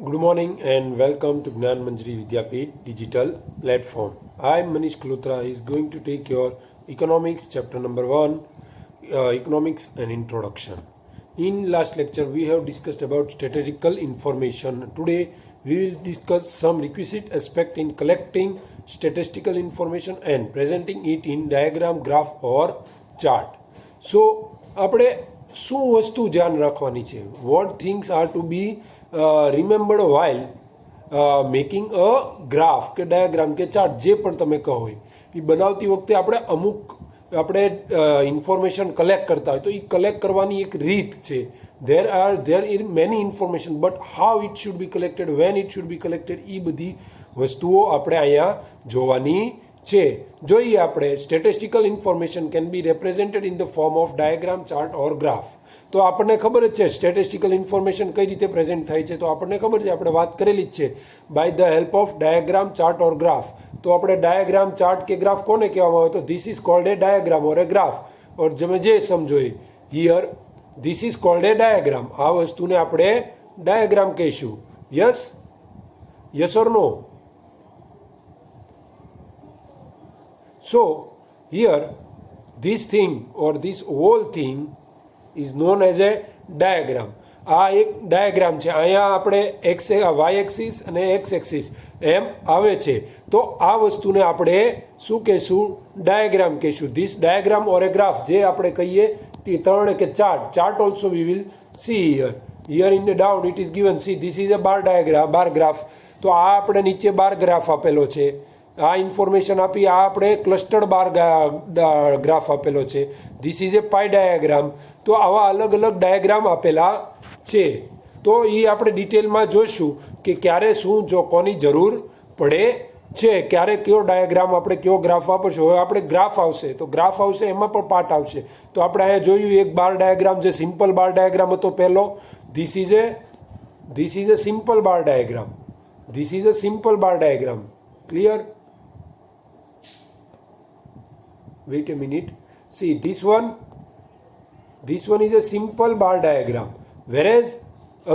Good morning and welcome to Gnan Manjari Vidyapeeth digital platform. I am Manish Kalotra is going to take your economics chapter number 1, economics and introduction. In last lecture we have discussed about statistical information. Today we will discuss some requisite aspect in collecting statistical information and presenting it in diagram, graph or chart. So આપણે શું વસ્તુ ધ્યાન રાખવાની છે? What things are to be remembered while making a graph કે diagram કે chart જે પણ તમે કહો એ બનાવતી વખતે આપણે ઇન્ફોર્મેશન કલેક્ટ કરતા હોય તો એ કલેક્ટ કરવાની એક રીત છે. there is many information but how it should be collected, when it should be collected, એ બધી વસ્તુઓ આપણે અહીંયા જોવાની છે. જોઈએ આપણે statistical information can be represented in the form of diagram, chart or graph. તો આપણને ખબર જ છે સ્ટેટિસ્ટિકલ ઇન્ફોર્મેશન કઈ રીતે પ્રેઝન્ટ થાય છે. તો આપણને ખબર છે, આપણે વાત કરેલી જ છે, by the help of diagram, chart or graph. તો આપણે ડાયાગ્રામ, ચાર્ટ કે ગ્રાફ કોને કહેવામાં આવે? તો this is called a diagram or a graph or તમે જે સમજો here this is called a diagram. આ વસ્તુને આપણે ડાયાગ્રામ કહીશું. Yes or no? So here this thing or this whole thing is known as a diagram. આ એક diagram છે. અહીંયા આપણે વાય એક્સિસ અને એક્સ એક્સિસ એમ આવે છે. તો આ વસ્તુને આપણે શું કહીશું? ડાયાગ્રામ કહીશું. This diagram or a graph જે આપણે કહીએ તે ત્રણ કે chart also we will see here in down it is given. See this is a bar graph. તો આ આપણે નીચે બાર ગ્રાફ આપેલો છે. આ ઇન્ફોર્મેશન આપી આ આપણે ક્લસ્ટર્ડ બાર ગ્રાફ આપેલો છે. This is A pi diagram. તો આવા અલગ અલગ ડાયાગ્રામ આપેલા છે. તો એ આપણે ડિટેલમાં જોઈશું કે ક્યારે શું જો કોની જરૂર પડે છે, ક્યારે કયો ડાયાગ્રામ આપણે કયો ગ્રાફ વાપરશું. હવે આપણે ગ્રાફ આવશે તો ગ્રાફ આવશે એમાં પણ પાર્ટ આવશે. તો આપણે અહીંયા જોયું એક બાર ડાયાગ્રામ, જે સિમ્પલ બાર ડાયાગ્રામ હતો પહેલો. This is A simple bar diagram. This is a simple bar diagram. Clear? Wait a minute. See this one is a simple bar diagram, whereas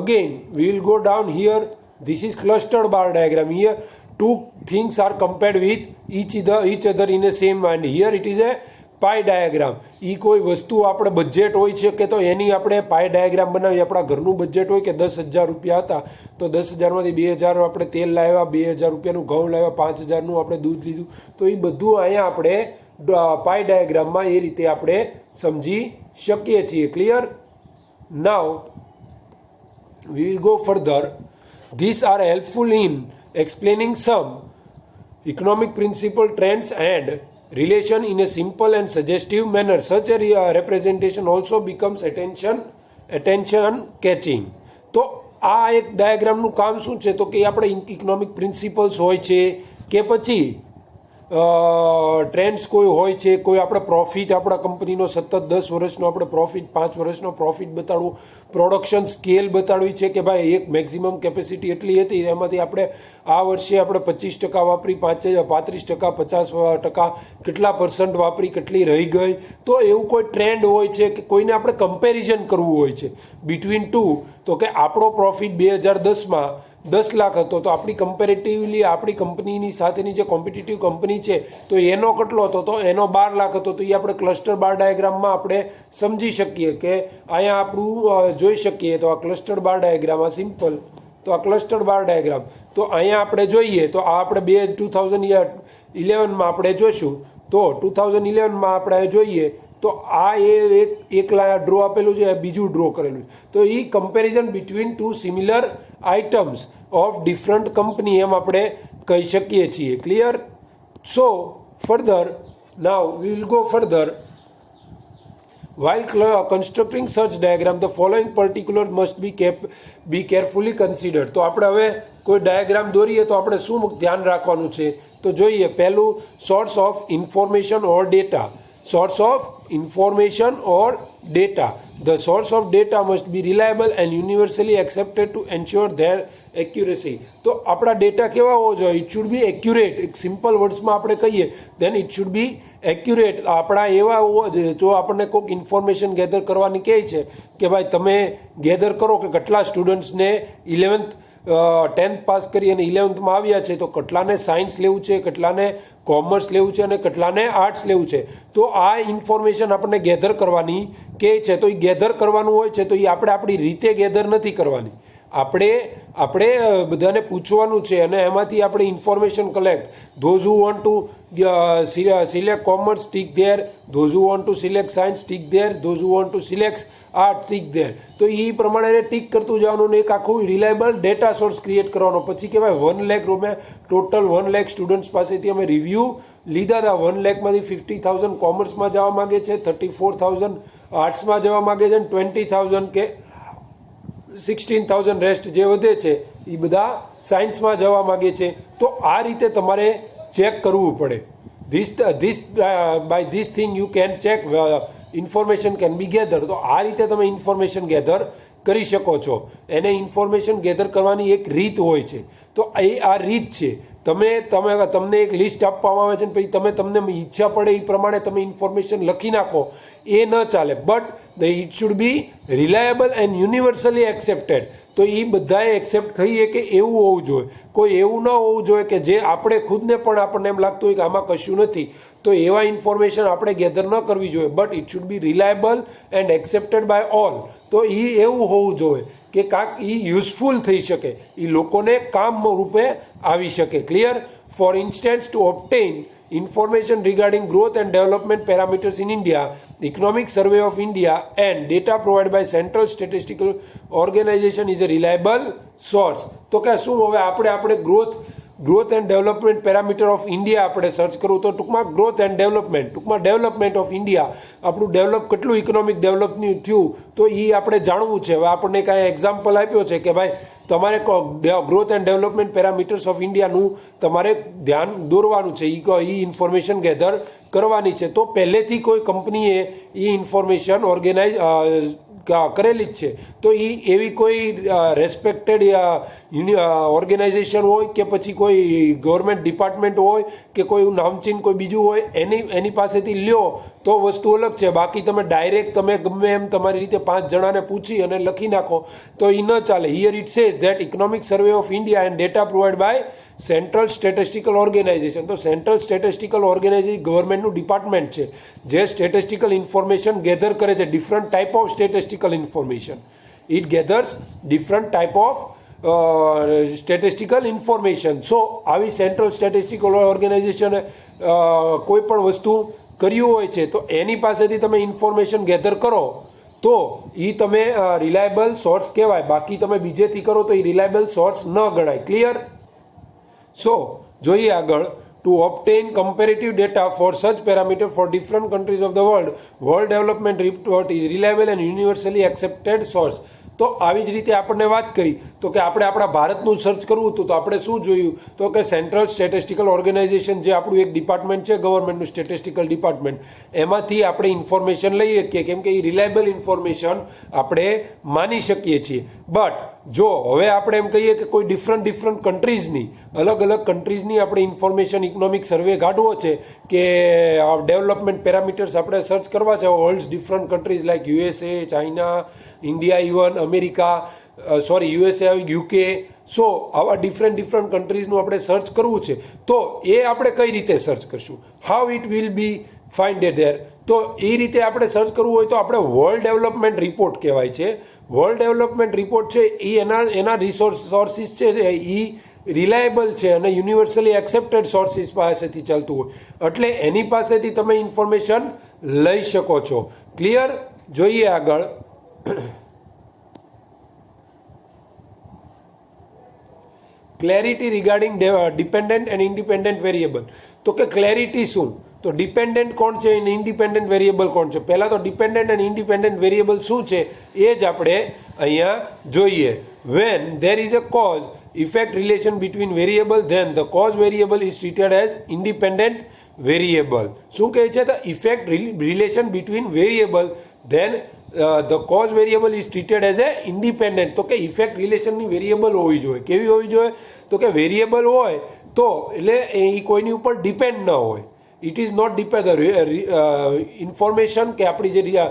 again we will go down here. This is clustered bar diagram. Here two things are compared with each other in the same, and here it is a pie diagram. એ કોઈ વસ્તુ આપણે budget હોય છે કે તો એની આપણે પાઈ diagram બનાવીએ. આપણા ઘરનું બજેટ હોય કે 10,000 રૂપિયા હતા તો 10,000માંથી 2,000 આપણે તેલ લાવ્યા, 2,000 રૂપિયાનું ઘઉં લાવ્યા, 5,000નું આપણે દૂધ લીધું. તો એ બધું અહીંયા આપણે પાઈ ડાયાગ્રામમાં એ રીતે આપણે સમજી શકીએ છીએ. Clear? Now we will go further. This are helpful in explaining some economic principle, trends and relation in a simple and suggestive manner. Such a representation also becomes attention catching. તો આ એક ડાયાગ્રામનું કામ શું છે? તો કે આપણે ઇકોનોમિક પ્રિન્સિપલ્સ હોય છે કે પછી ટ્રેન્ડ્સ કોઈ હોય છે, કોઈ આપણે પ્રોફિટ, આપણા કંપનીનો સતત 10 વર્ષનો આપણે પ્રોફિટ, 5 વર્ષનો પ્રોફિટ બતાડવું, પ્રોડક્શન સ્કેલ બતાડવી છે કે ભાઈ એક મેક્સિમમ કેપેસિટી એટલી હતી, એમાંથી આપણે આ વર્ષે આપણે 25% વાપરી, 35%, 50% કેટલા % વાપરી, કેટલી રહી ગઈ. તો એવું કોઈ ટ્રેન્ડ હોય છે કે કોઈને આપણે કમ્પેરિઝન કરવું હોય છે બિટવીન ટુ. તો કે આપણો પ્રોફિટ 2010માં 10 લાખ હતો તો આપણી કમ્પેરેટિવલી આપણી કંપનીની સાથેની જે કોમ્પિટિટિવ કંપની છે તો એનો કેટલો હતો? તો એનો 12 લાખ હતો. તો એ આપણે ક્લસ્ટર બાર ડાયાગ્રામમાં આપણે સમજી શકીએ કે અહીંયા આપણું જોઈ શકીએ. તો આ ક્લસ્ટર બાર ડાયાગ્રામ, આ સિમ્પલ. તો આ ક્લસ્ટર બાર ડાયાગ્રામ. તો અહીંયા આપણે જોઈએ તો આ આપણે 2011માં આપણે જોઈશું. તો 2011માં આપણે જોઈએ તો આ એક ડ્રો આપેલું છે, બીજું ડ્રો કરેલું છે. તો એ comparison between two similar items of different company એમ આપણે કહી શકીએ છીએ. Clear? So further now we will go further. While constructing such diagram, the following particulars must be carefully considered. તો આપણે હવે કોઈ ડાયાગ્રામ દોરીએ તો આપણે શું ધ્યાન રાખવાનું છે? તો જોઈએ પહેલું, source of information or data. Source of information or data. The source of data must be reliable and universally accepted to ensure their accuracy. તો આપણા ડેટા કેવા હોવો જોઈએ? It should be accurate. એક સિમ્પલ વર્ડ્સમાં આપણે કહીએ then it should be accurate. આપણા એવા જો આપણને કોઈક ઇન્ફોર્મેશન ગેધર કરવાની કહે છે કે ભાઈ તમે ગેધર કરો કે કેટલા સ્ટુડન્ટ્સને 11th 10th પાસ કરી અને 11thમાં આવ્યા છે તો કેટલાને સાયન્સ લેવું છે, કેટલાને કોમર્સ લેવું છે અને કેટલાને આર્ટ્સ લેવું છે. તો આ ઇન્ફોર્મેશન આપણને ગેધર કરવાની કે છે. તો એ ગેધર કરવાનું હોય છે તો એ આપણે આપણી રીતે ગેધર નથી કરવાની. આપણે બધાને પૂછવાનું છે અને એમાંથી આપણે information collect. Those who want to select commerce tick there, those who want to select science tick there, those who want to select art tick there. તો એ પ્રમાણે ટીક કરતું જવાનું ને એક આખું રિલાયબલ ડેટા સોર્સ ક્રિએટ કરવાનો. પછી કહેવાય 1 લાખ રૂપિયા ટોટલ 1 લાખ સ્ટુડન્ટ્સ પાસેથી અમે રિવ્યૂ લીધા હતા. 1 લાખમાંથી 50,000 કોમર્સમાં જવા માગે છે, 34,000 આર્ટ્સમાં જવા માગે છે અને 20,000 કે 16,000 રેસ્ટ જે વધે છે એ બધા સાયન્સમાં જવા માગે છે. તો આ રીતે તમારે ચેક કરવું પડે. By this thing you can check information can be gather. તો આ રીતે તમે ઇન્ફોર્મેશન ગેધર કરી શકો છો. એને ઇન્ફોર્મેશન ગેધર કરવાની એક રીત હોય છે. તો એ આ રીત છે. તમને એક લિસ્ટ આપવામાં આવે છે પછી તમને ઈચ્છા પડે એ પ્રમાણે તમે ઇન્ફોર્મેશન લખી નાખો, એ ન ચાલે. But it should be reliable and universally accepted. તો એ બધાએ એક્સેપ્ટ થઈએ કે એવું હોવું જોઈએ. કોઈ એવું ન હોવું જોઈએ કે જે આપણે ખુદને પણ આપણને એમ લાગતું હોય કે આમાં કશું નથી. તો એવા ઇન્ફોર્મેશન આપણે ગેધર ન કરવી જોઈએ. But it should be reliable and accepted by all. તો એ એવું હોવું જોઈએ કે કાંક એ યુઝફુલ થઈ શકે, એ લોકોને કામ રૂપે આવી શકે. Clear? For instance, to obtain information regarding growth and development parameters in India, the Economic Survey of India and data provided by Central Statistical Organization is a reliable source. તો કે શું હવે આપણે growth and development parameter of India આપણે search કરવું તો ટૂંકમાં growth and development of India, આપણું ડેવલપ કેટલું ઇકોનોમિક ડેવલપ થયું તો એ આપણે જાણવું છે. હવે આપણને કાંઈ એક્ઝામ્પલ આપ્યો છે કે ભાઈ તમારે growth and development parameters of ઇન્ડિયાનું તમારે ધ્યાન દોરવાનું છે, એ ઇન્ફોર્મેશન ગેધર કરવાની છે. તો પહેલેથી કોઈ કંપનીએ એ ઇન્ફોર્મેશન કરેલી જ છે. તો એ એવી કોઈ રેસ્પેક્ટેડ ઓર્ગેનાઇઝેશન હોય કે પછી કોઈ ગવર્મેન્ટ ડિપાર્ટમેન્ટ હોય કે કોઈ નામચીન કોઈ બીજું હોય એની પાસેથી લ્યો તો વસ્તુ અલગ છે. બાકી તમે ડાયરેક્ટ તમે ગમે એમ તમારી રીતે 5 જણાને પૂછી અને લખી નાખો તો એ ન ચાલે. Here it says that economic survey of India and data provide by central statistical organisation. તો સેન્ટ્રલ સ્ટેટિસ્ટિકલ ઓર્ગેનાઇઝેશન ગવર્મેન્ટનું ડિપાર્ટમેન્ટ છે જે સ્ટેટિસ્ટિકલ ઇન્ફોર્મેશન ગેધર કરે છે. Different type of statistical information. It gathers different type of statistical information. So આવી central statistical organisation કોઈ પણ વસ્તુ કર્યું હોય છે તો એની પાસેથી તમે ઇન્ફોર્મેશન ગેધર કરો તો એ તમે રિલાયબલ સોર્સ કહેવાય. બાકી તમે બીજેથી કરો તો એ રિલાયબલ સોર્સ ન ગણાય. ક્લિયર? સો જોઈએ આગળ. To obtain comparative data for such parameter for different countries of the world development report is reliable and universally accepted source. તો આવી જ રીતે આપણને વાત કરી તો કે આપણે આપણા ભારતનું સર્ચ કરવું હતું તો આપણે શું જોયું તો કે સેન્ટ્રલ સ્ટેટિસ્ટિકલ ઓર્ગેનાઇઝેશન જે આપણું એક ડિપાર્ટમેન્ટ છે ગવર્મેન્ટનું સ્ટેટિસ્ટિકલ ડિપાર્ટમેન્ટ, એમાંથી આપણે ઇન્ફોર્મેશન લઈ શકીએ કેમ કે એ રિલાયબલ ઇન્ફોર્મેશન આપણે માની શકીએ છીએ. બટ જો હવે આપણે એમ કહીએ કે કોઈ ડિફરન્ટ કન્ટ્રીઝની અલગ કન્ટ્રીઝની આપણે ઇન્ફોર્મેશન ઇકોનોમિક સર્વે કાઢવો છે કે ડેવલપમેન્ટ પેરામીટર્સ આપણે સર્ચ કરવા છે world different countries like USA, China, India, even America, USA આવી, યુકે. સો આવા ડિફરન્ટ કન્ટ્રીઝનું આપણે સર્ચ કરવું છે તો એ આપણે કઈ રીતે સર્ચ કરશું? How it will B find there? તો એ રીતે આપણે સર્ચ કરવું હોય તો આપણે વર્લ્ડ ડેવલપમેન્ટ રિપોર્ટ કહેવાય છે. વર્લ્ડ ડેવલપમેન્ટ રિપોર્ટ છે એ એના સોર્સિસ છે એ રિલાયબલ છે અને યુનિવર્સલી એક્સેપ્ટેડ સોર્સિસ પાસેથી ચાલતું હોય એટલે એની પાસેથી તમે ઇન્ફોર્મેશન લઈ શકો છો. ક્લિયર? જોઈએ આગળ. Clarity regarding dependent and independent variable. તો કે ક્લેરિટી શું? તો ડિપેન્ડન્ટ કોણ છે અને ઇન્ડિપેન્ડન્ટ વેરિયેબલ કોણ છે? પહેલાં તો ડિપેન્ડન્ટ એન્ડ ઇન્ડિપેન્ડન્ટ વેરિયેબલ શું છે એ જ આપણે અહીંયા જોઈએ. When there is a cause effect relation between variable then the cause variable is treated as independent variable. શું કહે છે? The effect relation between variable then the cause variable is treated as a independent. તો કે effect રિલેશનની variable હોવી જોઈએ. કેવી હોવી જોઈએ? તો કે વેરિયેબલ હોય તો એટલે એ કોઈની ઉપર ડિપેન્ડ ન હોય. It is not depend information કે આપણી જે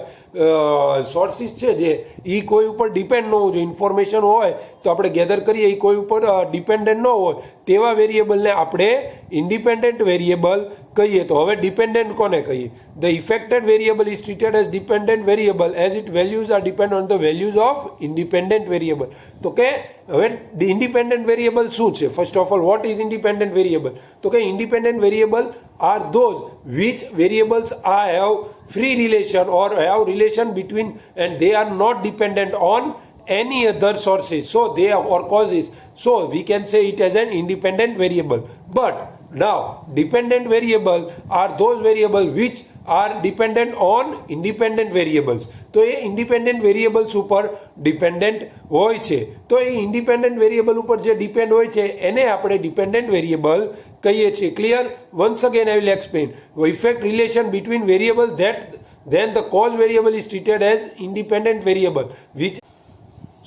સોર્સિસ છે જે એ કોઈ ઉપર ડિપેન્ડ ન હોવું જોઈએ. ઇન્ફોર્મેશન હોય તો આપણે ગેધર કરીએ એ કોઈ ઉપર ડિપેન્ડન્ટ ન હોય તેવા વેરિયેબલને આપણે ઇન્ડિપેન્ડન્ટ વેરિયેબલ કહીએ. તો હવે ડિપેન્ડન્ટ કોને કહીએ? The affected variable is treated as dependent variable as it values are depend on the values of independent variable. તો કે હવે ઇન્ડિપેન્ડન્ટ વેરિયેબલ શું છે? First of all, what is independent variable? તો કે independent variable are those which variables have free relation or have relation between and they are not dependent on any other sources, so they are or causes, so we can say it as an independent variable. But now dependent variable are those variables which are dependent on independent variables. તો એ independent variables ઉપર dependent હોય છે. તો એ independent variable ઉપર જે depend હોય છે એને આપણે ડિપેન્ડન્ટ વેરિયેબલ કહીએ છીએ. Clear? Once again I will explain. Effect relation between variable that then the cause variable is treated as independent variable which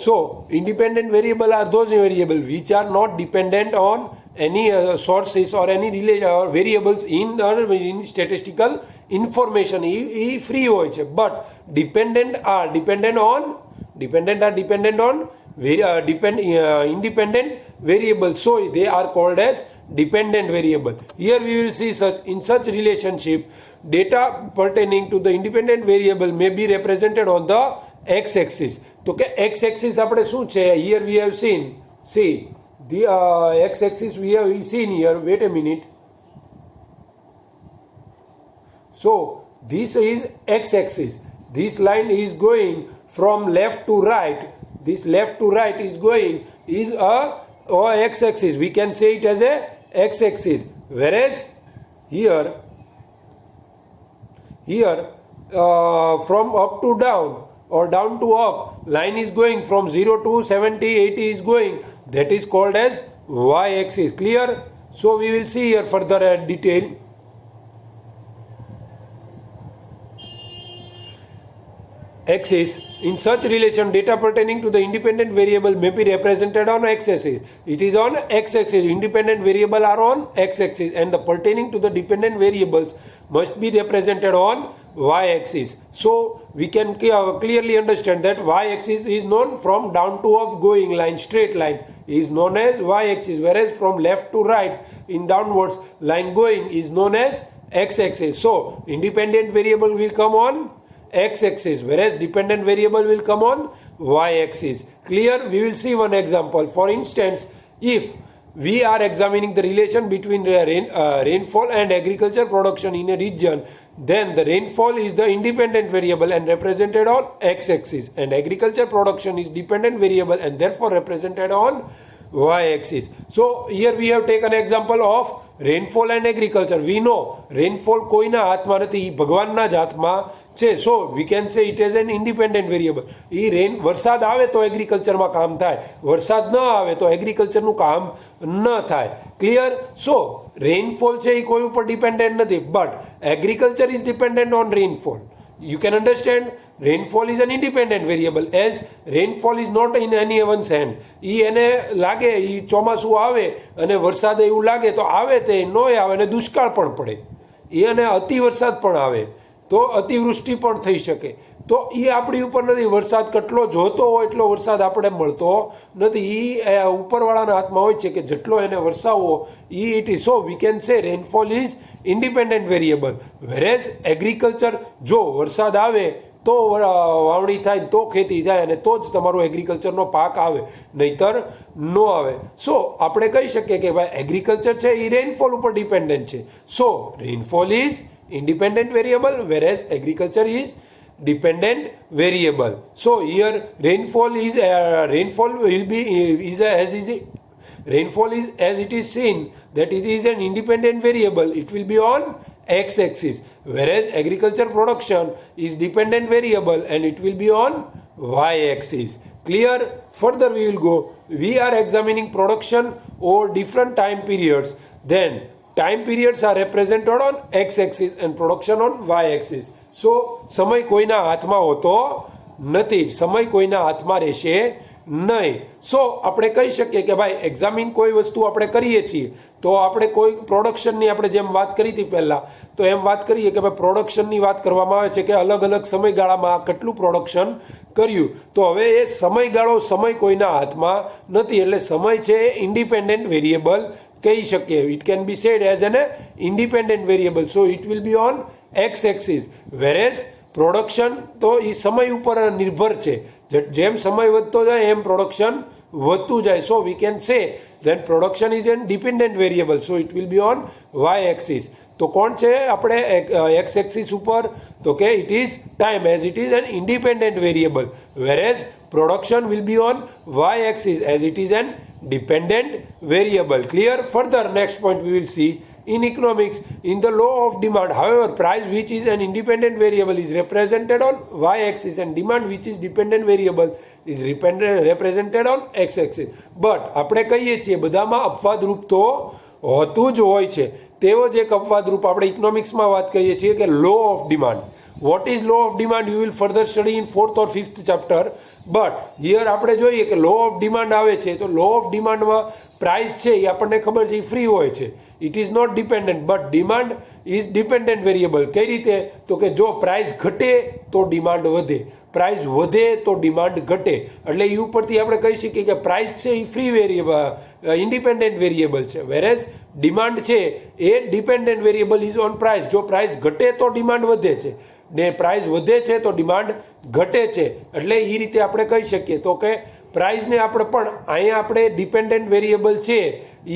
so independent variable are those variables which are not dependent on any sources or any variables in statistical information. A free હોય છે. but dependent are dependent on independent variables, so they are called as dependent variable. Here we will see in such relationship data pertaining to the independent variable may be represented on the x-axis. તો કે x-axis આપણે શું છે? Here we have seen, see the x-axis we have seen here. Wait a minute. So this is x-axis. This line is going from left to right. This left to right is going is a x-axis. We can say it as a x-axis. Whereas here from up to down or down to up, line is going from 0 to 70, 80 is going. That is called as y-axis. Clear? So we will see here further detail. Axis. In such relation, data pertaining to the independent variable may be represented on x-axis. It is on x-axis. Independent variable are on x-axis, and the pertaining to the dependent variables must be represented on y-axis. So we can clearly understand that y-axis is known from down to up going line, straight line is known as y-axis, whereas from left to right in downwards line going is known as x-axis. So independent variable will come on x-axis, whereas dependent variable will come on y-axis. Clear? We will see one example. For instance, if we are examining the relation between rainfall and agriculture production in a region, then the rainfall is the independent variable and represented on x-axis, and agriculture production is dependent variable and therefore represented on y-axis. So here we have taken example of rainfall and agriculture. We know rainfall કોઈના હાથમાં નથી, એ ભગવાનના જ હાથમાં છે. So we can say it as an independent variable. એ વરસાદ આવે તો એગ્રીકલ્ચરમાં કામ થાય, વરસાદ ન આવે તો એગ્રીકલ્ચરનું કામ ન થાય. ક્લિયર? સો રેનફોલ છે એ કોઈ ઉપર ડિપેન્ડન્ટ નથી, but agriculture is dependent on rainfall. You can understand rainfall is an independent variable as rainfall is not in anyone's hand. એ એને લાગે એ ચોમાસું આવે અને વરસાદ એવું લાગે તો આવે, તે ન આવે અને દુષ્કાળ પણ પડે, એ અને અતિ વરસાદ પણ આવે તો અતિવૃષ્ટિ પણ થઈ શકે. તો એ આપણી ઉપર નથી. વરસાદ કેટલો જોતો હોય એટલો વરસાદ આપણે મળતો નથી. એ ઉપરવાળાના હાથમાં હોય છે કે જેટલો એને વરસાવવો એ it is. So we can say rainfall is independent variable. Whereas agriculture, જો વરસાદ આવે તો વાવણી થાય, તો ખેતી થાય અને તો જ તમારો એગ્રીકલ્ચરનો પાક આવે, નહીતર ન આવે. સો આપણે કહી શકીએ કે ભાઈ એગ્રીકલ્ચર છે એ રેનફોલ ઉપર ડિપેન્ડન્ટ છે. So rainfall is independent variable, whereas agriculture is dependent variable. So here rainfall will be rainfall is as it is seen that it is an independent variable. It will be on x-axis, whereas agriculture production is dependent variable and it will be on y-axis. Clear? Further we will go. We are examining production over different time periods. Then time periods are represented on x-axis and production on y-axis. So સમય કોઈના હાથમાં હોતો નથી, સમય કોઈના હાથમાં રહેશે નહીં. સો આપણે કહી શકીએ કે ભાઈ એક્ઝામિન કોઈ વસ્તુ આપણે કરીએ છીએ તો આપણે કોઈ પ્રોડક્શનની આપણે જેમ વાત કરી હતી પહેલાં, તો એમ વાત કરીએ કે ભાઈ પ્રોડક્શનની વાત કરવામાં આવે છે કે અલગ અલગ સમયગાળામાં કેટલું પ્રોડક્શન કર્યું. તો હવે એ સમય કોઈના હાથમાં નથી, એટલે સમય છે એ ઇન્ડિપેન્ડન્ટ વેરિયેબલ કહી શકીએ. It can be said as an independent variable. So it will be on X axis. Whereas production તો એ સમય ઉપર નિર્ભર છે. જેમ સમય વધતો જાય એમ પ્રોડક્શન વધતું જાય. So we can say then production is an dependent variable. So it will be on Y axis. તો કોણ છે આપણે એક્સ એક્સિસ ઉપર? તો કે it is time as it is an independent variable. Whereas production will be on Y axis as it is an dependent variable. Clear? Further, next point we will see in economics, in the law of demand, however, price which is an independent variable is represented on y-axis and demand which is dependent variable is represented on x-axis. But આપણે કહીએ છીએ બધામાં અપવાદરૂપ તો હોતું જ હોય છે. તેવો જ એક અપવાદરૂપ આપણે ઇકોનોમિક્સમાં વાત કરીએ છીએ કે law of demand. What is law of demand you will further study in 4th or 5th chapter. But here આપણે જોઈએ કે લો ઓફ ડિમાન્ડ આવે છે તો લો ઓફ ડિમાન્ડમાં પ્રાઇસ છે એ આપણને ખબર છે એ ફ્રી હોય છે. It is not dependent, but demand is dependent variable. કઈ રીતે? તો કે જો પ્રાઇસ ઘટે તો ડિમાન્ડ વધે, પ્રાઇસ વધે તો ડિમાન્ડ ઘટે. એટલે એ ઉપરથી આપણે કહી શકીએ કે પ્રાઇસ છે એ ફ્રી વેરિયેબલ, ઇન્ડિપેન્ડન્ટ વેરિયેબલ છે. વેરેઝ ડિમાન્ડ છે એ dependent variable is on price. જો પ્રાઇસ ઘટે તો ડિમાન્ડ વધે છે ને પ્રાઇસ વધે છે તો ડિમાન્ડ ઘટે છે. એટલે એ રીતે આપણે કહી શકીએ. તો કે પ્રાઇસને આપણે પણ અહીંયા આપણે ડિપેન્ડન્ટ વેરિયેબલ છે એ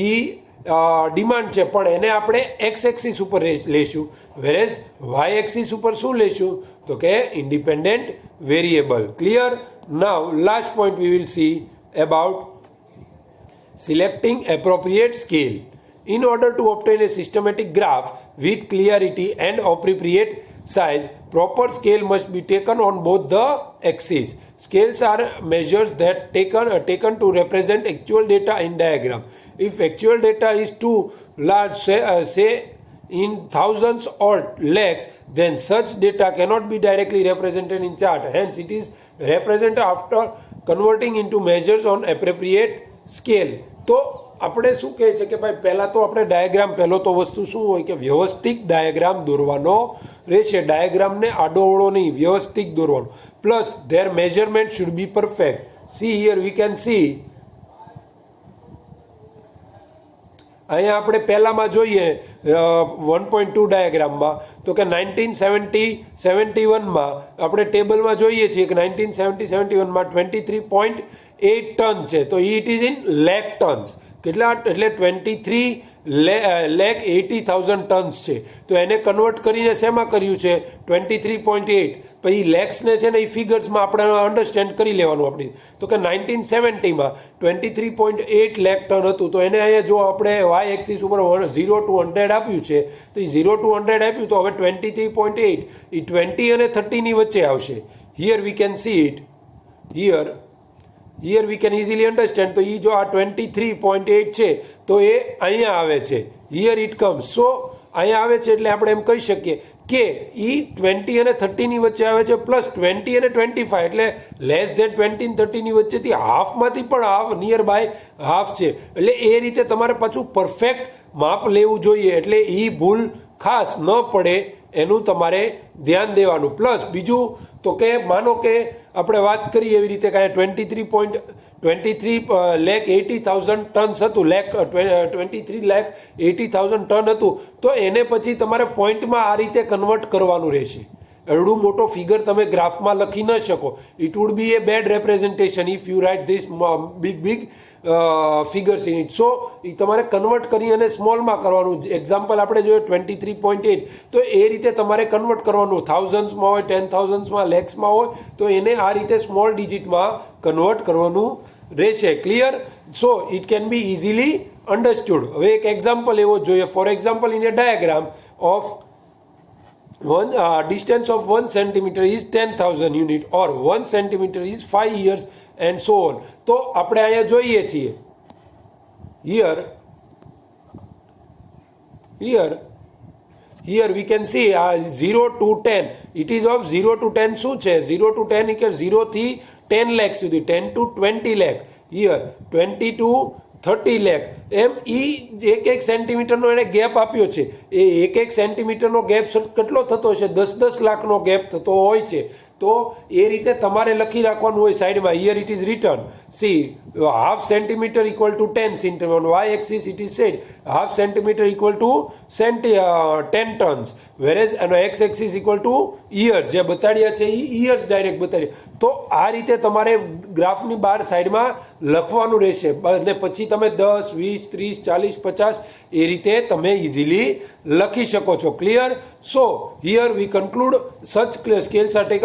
ડિમાન્ડ છે પણ એને આપણે એક્સ એક્સિસ ઉપર લેશું. વેરેઝ વાય એક્સિસ ઉપર શું લેશું? તો કે independent variable. Clear? Now last point we will see about selecting appropriate scale. In order to obtain a systematic graph with clarity and appropriate size, proper scale must be taken on both the axes. Scales are measures that taken to represent actual data in diagram. If actual data is too large, say in thousands or lakhs, then such data cannot be directly represented in chart. Hence, it is represented after converting into measures on appropriate scale. તો આપણે શું કહે છે કે ભાઈ પહેલાં તો આપણે ડાયાગ્રામ, પહેલો તો વસ્તુ શું હોય કે વ્યવસ્થિત ડાયાગ્રામ દોરવાનો રહેશે. ડાયાગ્રામને આડોઅવળો નહીં, વ્યવસ્થિત દોરવાનો. Plus there measurement should be perfect. C here we can see, અહીંયા આપણે પહેલામાં જોઈએ 1.2 ડાયાગ્રામમાં તો કે 1971માં આપણે ટેબલમાં જોઈએ છીએ કે 1971માં 23.8 ટન છે. તો it is in lake tons. કેટલા? એટલે 23,80,000 ટન્સ છે. તો એને કન્વર્ટ કરીને શેમાં કર્યું છે? 23.8. પછી લેક્સને છે ને એ ફિગર્સમાં આપણે અન્ડરસ્ટેન્ડ કરી લેવાનું આપણે. તો કે 1970માં 23.8 લેખ ટન હતું. તો એને અહીંયા જો આપણે વાય એક્સિસ ઉપર 0 to 100 આપ્યું છે તો એ 0 to 100 આપ્યું તો હવે 23.8 એ 20 અને 30ની વચ્ચે આવશે. Here we can see it. Here we can easily understand. તો એ જો આ 23.8 છે તો એ અહીંયા આવે છે. Here it comes. સો અહીંયા આવે છે એટલે આપણે એમ કહી શકીએ કે એ 20 અને 30ની વચ્ચે આવે છે, પ્લસ 20 અને 25 એટલે લેસ ધેન 20 અને 30ની વચ્ચેથી હાફમાંથી પણ હાફ, નિયર બાય હાફ છે. એટલે એ રીતે તમારે પાછું પરફેક્ટ માપ લેવું જોઈએ એટલે એ ભૂલ ખાસ ન પડે એનું તમારે ધ્યાન દેવાનું. પ્લસ બીજું તો કે માનો કે આપણે વાત કરીએ એવી રીતે કે 23,80,000 ટન્સ હતું, 23,80,000 ટન હતું. તો એને પછી તમારે પોઈન્ટમાં આ રીતે કન્વર્ટ કરવાનું રહેશે. એવડું મોટો ફિગર તમે ગ્રાફમાં લખી ન શકો. It would be a bad representation if you write this big figures in it. So એ તમારે કન્વર્ટ કરી અને સ્મોલમાં કરવાનું. એક્ઝામ્પલ આપણે જોયું 23.8 તો એ રીતે તમારે કન્વર્ટ કરવાનું. થાઉઝન્ડ્સમાં હોય, 10,000માં, લેક્સમાં હોય તો એને આ રીતે સ્મોલ ડિજિટમાં કન્વર્ટ કરવાનું રહેશે. Clear? So it can B easily understood. હવે એક એક્ઝામ્પલ એવો જોઈએ. For example in A diagram of distance of 1 centimeter is 10,000 unit or 1 centimeter is 5 years and so on. તો આપણે અહીંયા જોઈએ છીએ here we can see 0 to 10. it is of 0 to 10 શું છે? 0 to 10 એટલે 0 થી 10 લાખ સુધી, 10 to 20 lakh year, 20 to 30 lakh, એમ એક એક સેન્ટીમીટરનો એને ગેપ આપ્યો છે. એ એક એક સેન્ટીમીટરનો ગેપ કેટલો થતો હશે? 10-10 લાખનો ગેપ થતો હોય છે. તો એ રીતે તમારે લખી રાખવાનું હોય સાઈડમાં. Here it is return, see half centimetre equal to 10 centimetre, Y axis it is said half centimetre equal to 10 tons, whereas એનો X axis equal to years, જે બતાડ્યા છે એ ઇયર્સ ડાયરેક્ટ બતાડ્યા. તો આ રીતે તમારે ગ્રાફની બહાર સાઈડમાં લખવાનું રહેશે, અને પછી તમે 10, 20, 30, 40, 50 એ રીતે તમે ઇઝીલી લખી શકો છો. Clear? So here we conclude such scales are taken